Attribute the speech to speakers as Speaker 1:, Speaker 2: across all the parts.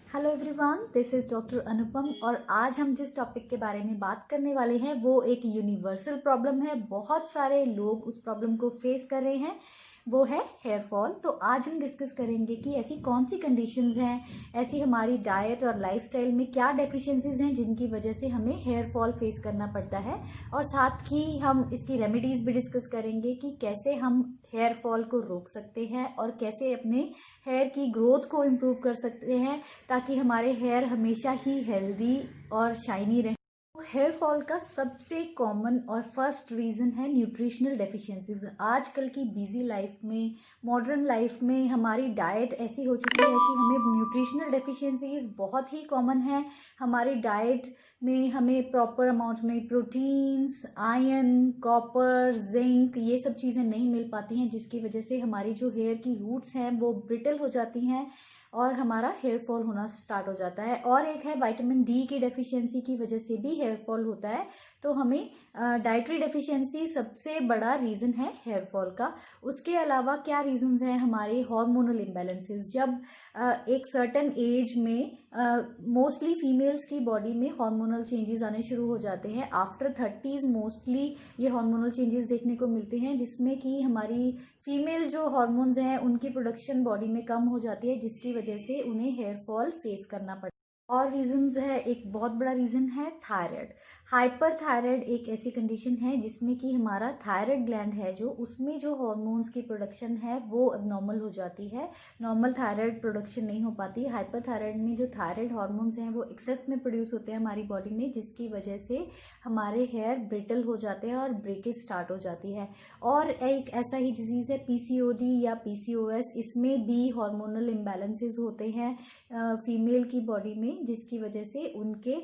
Speaker 1: Hello everyone, this is doctor Anupam और आज हम जिस टॉपिक के बारे में बात करने वाले हैं वो एक यूनिवर्सल प्रॉब्लम है। बहुत सारे लोग उस प्रॉब्लम को फेस कर रहे हैं, वो है हेयर फॉल। तो आज हम डिस्कस करेंगे कि ऐसी कौन सी कंडीशंस हैं, ऐसी हमारी डाइट और लाइफस्टाइल में क्या डेफिशिएंसीज हैं जिनकी वजह से हमें हेयर फॉल फेस करना पड़ता है। और साथ ही हम इसकी रेमेडीज़ भी डिस्कस करेंगे कि कैसे हम हेयर फॉल को रोक सकते हैं और कैसे अपने हेयर की ग्रोथ को इम्प्रूव कर सकते हैं ताकि हमारे हेयर हमेशा ही हेल्दी और शाइनी रहे। हेयर फॉल का सबसे कॉमन और फर्स्ट रीज़न है न्यूट्रिशनल डेफिशिएंसीज। आजकल की बिजी लाइफ में, मॉडर्न लाइफ में हमारी डाइट ऐसी हो चुकी है कि हमें न्यूट्रिशनल डेफिशिएंसीज बहुत ही कॉमन है। हमारी डाइट में हमें प्रॉपर अमाउंट में प्रोटीन्स, आयरन, कॉपर, जिंक ये सब चीज़ें नहीं मिल पाती हैं, जिसकी वजह से हमारी जो हेयर की रूट्स हैं वो ब्रिटल हो जाती हैं और हमारा हेयर फॉल होना स्टार्ट हो जाता है। और एक है विटामिन डी की डेफिशिएंसी की वजह से भी हेयर फॉल होता है। तो हमें डाइटरी डेफिशिएंसी सबसे बड़ा रीज़न है हेयर फॉल का। उसके अलावा क्या रीजंस हैं, हमारे हार्मोनल इम्बैलेंसेस। जब एक सर्टेन एज में मोस्टली फीमेल्स की बॉडी में हार्मोनल चेंजेस आने शुरू हो जाते हैं। आफ्टर 30s मोस्टली ये हार्मोनल चेंजेस देखने को मिलते हैं, जिसमें कि हमारी फीमेल जो हार्मोन्स हैं उनकी प्रोडक्शन बॉडी में कम हो जाती है, जिसकी वजह से उन्हें हेयर फॉल फेस करना पड़ता है। और रीजंस है, एक बहुत बड़ा रीज़न है थायराइड। हाइपर थायराइड एक ऐसी कंडीशन है जिसमें कि हमारा थायराइड ग्लैंड है जो उसमें जो हार्मोन्स की प्रोडक्शन है वो अबनॉर्मल हो जाती है। नॉर्मल थायराइड प्रोडक्शन नहीं हो पाती। हाइपर थायराइड में जो थायराइड हार्मोन्स हैं वो एक्सेस में प्रोड्यूस होते हैं हमारी बॉडी में, जिसकी वजह से हमारे हेयर ब्रिटल हो जाते हैं और ब्रेकेज स्टार्ट हो जाती है। और एक ऐसा ही डिजीज़ है पीसीओडी या पीसीओएस। इसमें भी हार्मोनल इम्बैलेंसेस होते हैं फीमेल की बॉडी में, जिसकी वजह से उनके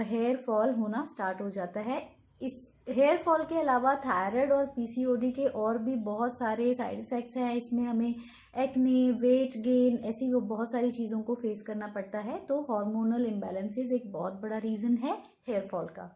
Speaker 1: हेयर फॉल होना स्टार्ट हो जाता है। इस हेयर फॉल के अलावा थायराइड और पीसीओडी के और भी बहुत सारे साइड इफ़ेक्ट्स हैं। इसमें हमें एक्ने, वेट गेन, ऐसी वो बहुत सारी चीज़ों को फेस करना पड़ता है। तो हार्मोनल इम्बैलेंसेस एक बहुत बड़ा रीज़न है हेयर फॉल का।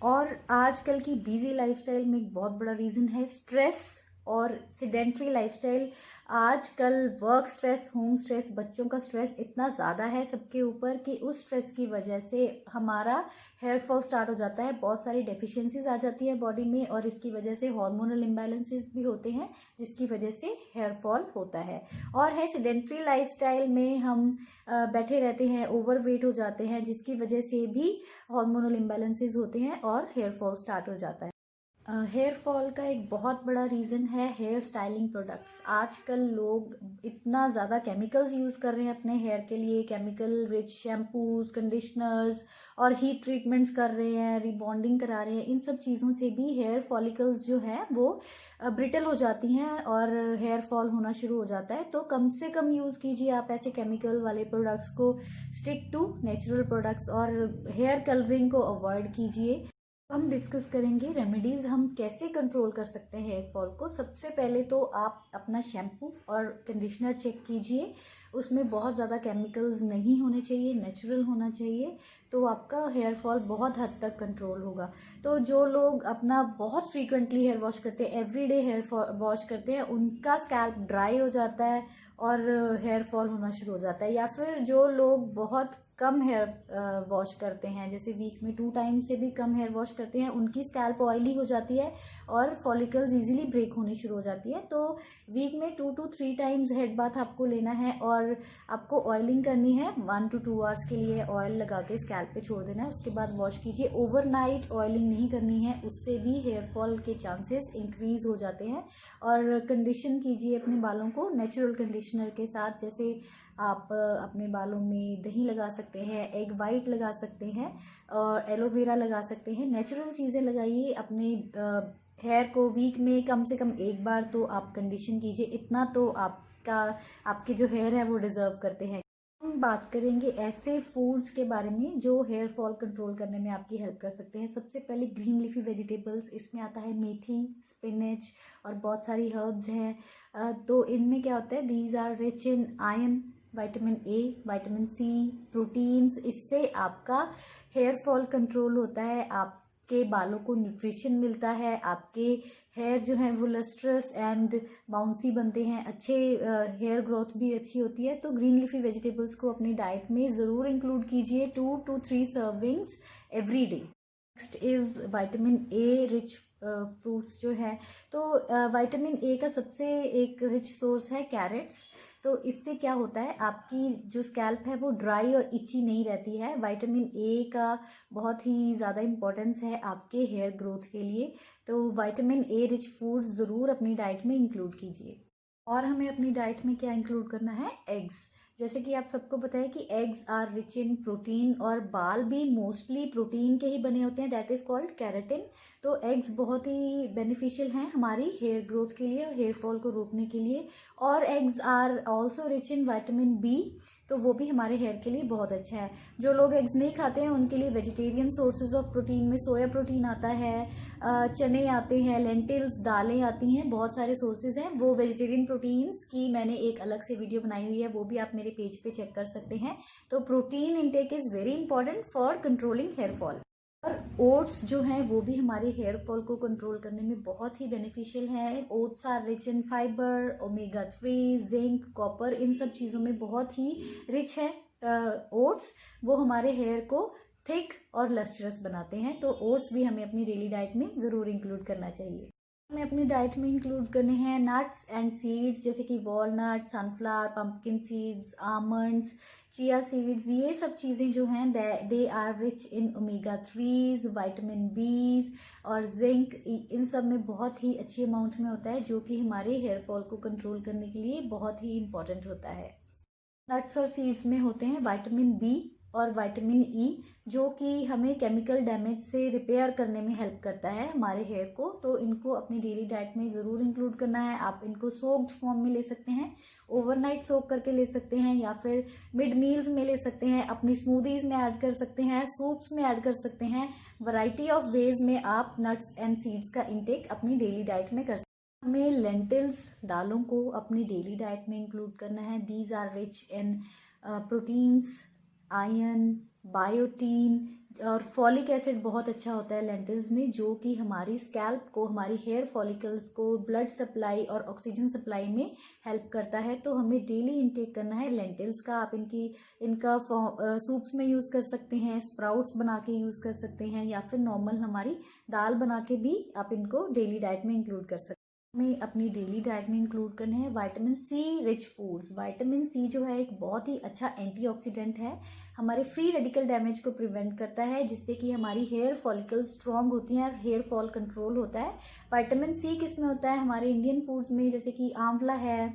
Speaker 1: और आजकल की बिजी लाइफस्टाइल में एक बहुत बड़ा रीज़न है स्ट्रेस और सिडेंट्री लाइफस्टाइल। आजकल वर्क स्ट्रेस, होम स्ट्रेस, बच्चों का स्ट्रेस इतना ज़्यादा है सबके ऊपर कि उस स्ट्रेस की वजह से हमारा हेयर फॉल स्टार्ट हो जाता है। बहुत सारी डेफिशिएंसीज आ जाती है बॉडी में और इसकी वजह से हार्मोनल इम्बैलेंसेस भी होते हैं, जिसकी वजह से हेयर फॉल होता है। और है सिडेंट्री लाइफस्टाइल में हम बैठे रहते हैं, ओवरवेट हो जाते हैं, जिसकी वजह से भी हार्मोनल इम्बैलेंसेस होते हैं और हेयर फॉल स्टार्ट हो जाता है। हेयर फॉल का एक बहुत बड़ा रीज़न है हेयर स्टाइलिंग प्रोडक्ट्स। आजकल लोग इतना ज़्यादा केमिकल्स यूज़ कर रहे हैं अपने हेयर के लिए, केमिकल रिच शैम्पूज, कंडीशनर्स और हीट ट्रीटमेंट्स कर रहे हैं, रिबॉन्डिंग करा रहे हैं। इन सब चीज़ों से भी हेयर फॉलिकल्स जो हैं वो ब्रिटल हो जाती हैं और हेयर फॉल होना शुरू हो जाता है। तो कम से कम यूज़ कीजिए आप ऐसे केमिकल वाले प्रोडक्ट्स को, स्टिक टू नेचुरल प्रोडक्ट्स और हेयर कलरिंग को अवॉइड कीजिए। हम डिस्कस करेंगे रेमेडीज़, हम कैसे कंट्रोल कर सकते हैं हेयर फॉल को। सबसे पहले तो आप अपना शैम्पू और कंडीशनर चेक कीजिए, उसमें बहुत ज़्यादा केमिकल्स नहीं होने चाहिए, नेचुरल होना चाहिए। तो आपका हेयर फॉल बहुत हद तक कंट्रोल होगा। तो जो लोग अपना बहुत फ्रीक्वेंटली हेयर वॉश करते हैं, एवरीडे हेयर वॉश करते हैं, उनका स्कैल्प ड्राई हो जाता है और हेयर फॉल होना शुरू हो जाता है। या फिर जो लोग बहुत कम हेयर वॉश करते हैं, जैसे वीक में 2 टाइम से भी कम हेयर वॉश करते हैं, उनकी स्कैल्प ऑयली हो जाती है और फॉलिकल्स इजीली ब्रेक होनी शुरू हो जाती है। तो वीक में 2 to 3 टाइम्स हेड बाथ आपको लेना है और आपको ऑयलिंग करनी है 1 to 2 आवर्स के लिए। ऑयल लगा के स्कैल्प पे छोड़ देना है, उसके बाद वॉश कीजिए। ओवरनाइट ऑयलिंग नहीं करनी है, उससे भी हेयर फॉल के चांसेस इंक्रीज हो जाते हैं। और कंडीशन कीजिए अपने बालों को नेचुरल कंडीशनर के साथ, जैसे आप अपने बालों में दही लगा सकते हैं, एग वाइट लगा सकते हैं और एलोवेरा लगा सकते हैं। नेचुरल चीज़ें लगाइए अपने हेयर को। वीक में कम से कम एक बार तो आप कंडीशन कीजिए, इतना तो आपके जो हेयर है वो डिज़र्व करते हैं। हम बात करेंगे ऐसे फूड्स के बारे में जो हेयर फॉल कंट्रोल करने में आपकी हेल्प कर सकते हैं। सबसे पहले ग्रीन लीफी वेजिटेबल्स, इसमें आता है मेथी, स्पिनच और बहुत सारी हर्ब्स हैं। तो इनमें क्या होता है, these are rich in iron, vitamin A, vitamin C, proteins. इससे आपका हेयर फॉल कंट्रोल होता है। आप आपके बालों को न्यूट्रिशन मिलता है, आपके हेयर जो है वो लस्ट्रस एंड बाउंसी बनते हैं, अच्छे हेयर ग्रोथ भी अच्छी होती है। तो ग्रीन लीफी वेजिटेबल्स को अपनी डाइट में ज़रूर इंक्लूड कीजिए, 2 to 3 servings every day. Next is vitamin A rich fruits जो है, तो विटामिन ए का सबसे एक रिच सोर्स है कैरेट्स। तो इससे क्या होता है, आपकी जो स्कैल्प है वो ड्राई और इची नहीं रहती है। विटामिन ए का बहुत ही ज़्यादा इम्पोर्टेंस है आपके हेयर ग्रोथ के लिए। तो विटामिन ए रिच फूड्स ज़रूर अपनी डाइट में इंक्लूड कीजिए। और हमें अपनी डाइट में क्या इंक्लूड करना है, एग्स। जैसे कि आप सबको पता है कि eggs are rich in protein, और बाल भी मोस्टली प्रोटीन के ही बने होते हैं, दैट इज कॉल्ड केराटिन। तो एग्स बहुत ही बेनिफिशियल हैं हमारी हेयर ग्रोथ के लिए और हेयर फॉल को रोकने के लिए। और eggs are also rich in vitamin B, तो वो भी हमारे हेयर के लिए बहुत अच्छा है। जो लोग एग्स नहीं खाते हैं उनके लिए वेजिटेरियन सोर्सेज ऑफ प्रोटीन में सोया प्रोटीन आता है, चने आते हैं, लेंटिल्स, दालें आती हैं, बहुत सारे सोर्सेज हैं। वो वेजिटेरियन प्रोटीन्स की मैंने एक अलग से वीडियो बनाई हुई है, वो भी आप मेरे पेज पे चेक कर सकते हैं। तो protein intake is very important for controlling hair fall. और ओट्स जो हैं वो भी हमारे हेयर फॉल को कंट्रोल करने में बहुत ही बेनिफिशियल है। Oats are rich in fibre, omega 3, zinc, copper, इन सब चीज़ों में बहुत ही रिच है ओट्स। वो हमारे हेयर को थिक और लस्ट्रस बनाते हैं। तो ओट्स भी हमें अपनी डेली डाइट में ज़रूर इंक्लूड करना चाहिए। हमें अपनी डाइट में इंक्लूड करने हैं नट्स एंड सीड्स, जैसे कि walnut, sunflower, pumpkin seeds, almonds, chia seeds. ये सब चीज़ें जो हैं they are rich in omega 3, vitamin बीज और जिंक। इन सब में बहुत ही अच्छे अमाउंट में होता है, जो कि हमारे हेयर फॉल को कंट्रोल करने के लिए बहुत ही इंपॉर्टेंट होता है। नट्स और सीड्स में होते हैं विटामिन बी और विटामिन ई, जो कि हमें केमिकल डैमेज से रिपेयर करने में हेल्प करता है हमारे हेयर को। तो इनको अपनी डेली डाइट में ज़रूर इंक्लूड करना है। आप इनको सोक्ड फॉर्म में ले सकते हैं, ओवरनाइट सोक करके ले सकते हैं, या फिर मिड मील्स में ले सकते हैं, अपनी स्मूदीज में ऐड कर सकते हैं, सूप्स में ऐड कर सकते हैं। वैरायटी ऑफ वेज में आप नट्स एंड सीड्स का इंटेक अपनी डेली डाइट में कर सकते हैं। हमें लेंटिल्स, दालों को अपनी डेली डाइट में इंक्लूड करना है। These are rich in proteins, iron, biotin और फॉलिक एसिड बहुत अच्छा होता है लेंटिल्स में, जो कि हमारी स्कैल्प को, हमारी हेयर फॉलिकल्स को ब्लड सप्लाई और ऑक्सीजन सप्लाई में हेल्प करता है। तो हमें डेली इंटेक करना है लेंटिल्स का। आप इनका सूप्स में यूज़ कर सकते हैं, स्प्राउट्स बना के यूज़ कर सकते हैं, या फिर नॉर्मल हमारी दाल बना के भी आप इनको डेली डाइट में इंक्लूड कर सकते हैं। हमें अपनी डेली डाइट में इंक्लूड करने हैं vitamin C rich foods. Vitamin C जो है एक बहुत ही अच्छा एंटीऑक्सीडेंट है, हमारे फ्री रेडिकल डैमेज को प्रिवेंट करता है, जिससे कि हमारी हेयर फॉलिकल्स स्ट्रांग होती हैं और हेयर फॉल कंट्रोल होता है। विटामिन सी किस में होता है, हमारे इंडियन फूड्स में, जैसे कि आंवला है,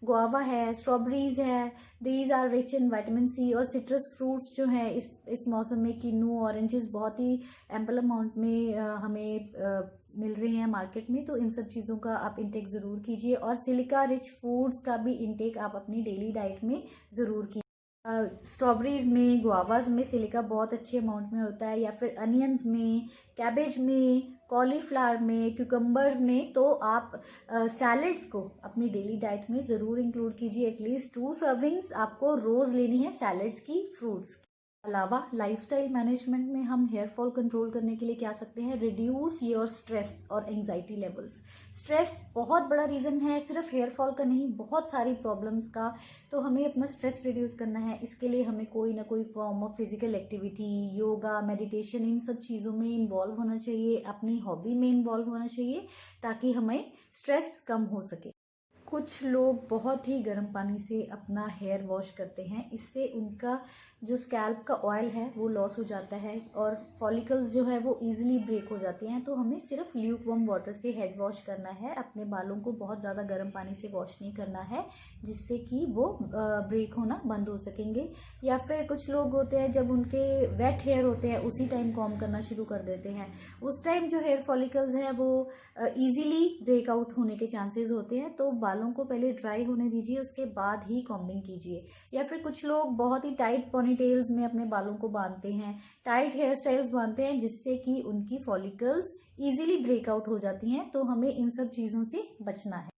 Speaker 1: गुआवा है, स्ट्रॉबेरीज है, these are rich in vitamin C. और सिट्रस फ्रूट्स जो है इस मौसम में किन्नू, ऑरेंजेस बहुत ही एम्पल अमाउंट में हमें मिल रहे हैं मार्केट में। तो इन सब चीज़ों का आप इंटेक ज़रूर कीजिए। और सिलिका रिच फूड्स का भी इंटेक आप अपनी डेली डाइट में ज़रूर कीजिए। स्ट्रॉबेरीज में, गुआवाज में सिलिका बहुत अच्छे अमाउंट में होता है, या फिर अनियंस में, कैबेज में, कॉलीफ्लावर में, क्यूकम्बर्स में। तो आप सैलड्स को अपनी डेली डाइट में ज़रूर इंक्लूड कीजिए। एटलीस्ट 2 सर्विंग्स आपको रोज़ लेनी है सैलड्स की, फ्रूट्स की। अलावा लाइफस्टाइल मैनेजमेंट में हम हेयर फॉल कंट्रोल करने के लिए क्या सकते हैं, रिड्यूस योर स्ट्रेस और एंजाइटी लेवल्स। स्ट्रेस बहुत बड़ा रीज़न है, सिर्फ हेयर फॉल का नहीं, बहुत सारी प्रॉब्लम्स का। तो हमें अपना स्ट्रेस रिड्यूस करना है, इसके लिए हमें कोई ना कोई form of physical activity, yoga, meditation, इन सब चीज़ों में इन्वॉल्व होना चाहिए, अपनी हॉबी में इन्वॉल्व होना चाहिए, ताकि हमें स्ट्रेस कम हो सके। कुछ लोग बहुत ही गर्म पानी से अपना हेयर वॉश करते हैं, इससे उनका जो स्कैल्प का ऑयल है वो लॉस हो जाता है और फॉलिकल्स जो है वो इजीली ब्रेक हो जाती हैं। तो हमें सिर्फ ल्यूक वार्म वाटर से हेड वॉश करना है, अपने बालों को बहुत ज़्यादा गर्म पानी से वॉश नहीं करना है, जिससे कि वो ब्रेक होना बंद हो सकेंगे। या फिर कुछ लोग होते हैं जब उनके वेट हेयर होते हैं उसी टाइम कॉम्ब करना शुरू कर देते हैं, उस टाइम जो हेयर फॉलिकल्स हैं वो ईजिली ब्रेकआउट होने के चांसेस होते हैं। तो बालों को पहले ड्राई होने दीजिए, उसके बाद ही कॉम्बिंग कीजिए। या फिर कुछ लोग बहुत ही टाइट पोनीटेल्स में अपने बालों को बांधते हैं, टाइट हेयर स्टाइल्स बांधते हैं, जिससे कि उनकी फॉलिकल्स इजीली ब्रेकआउट हो जाती हैं। तो हमें इन सब चीज़ों से बचना है।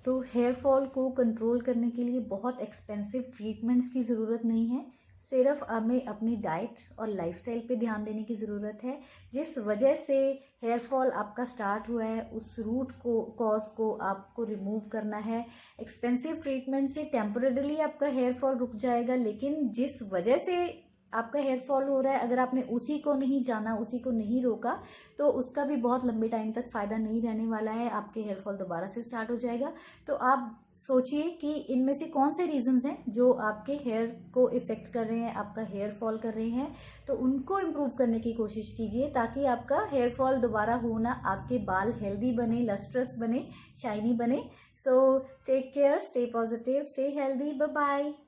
Speaker 1: तो हेयर फॉल को कंट्रोल करने के लिए बहुत एक्सपेंसिव ट्रीटमेंट्स की ज़रूरत नहीं है, सिर्फ हमें अपनी डाइट और लाइफस्टाइल पे ध्यान देने की ज़रूरत है। जिस वजह से हेयर फॉल आपका स्टार्ट हुआ है उस रूट को कॉज को आपको रिमूव करना है। एक्सपेंसिव ट्रीटमेंट से टेम्परेरीली आपका हेयर फॉल रुक जाएगा, लेकिन जिस वजह से आपका हेयर फॉल हो रहा है अगर आपने उसी को नहीं जाना, उसी को नहीं रोका, तो उसका भी बहुत लंबे टाइम तक फ़ायदा नहीं रहने वाला है। आपके हेयर फॉल दोबारा से स्टार्ट हो जाएगा। तो आप सोचिए कि इनमें से कौन से रीजंस हैं जो आपके हेयर को इफ़ेक्ट कर रहे हैं, आपका हेयर फॉल कर रहे हैं। तो उनको इम्प्रूव करने की कोशिश कीजिए ताकि आपका हेयर फॉल दोबारा हो ना, आपके बाल हेल्दी बने, लस्ट्रस बने, शाइनी बने। So take care, stay positive, stay healthy, bye bye.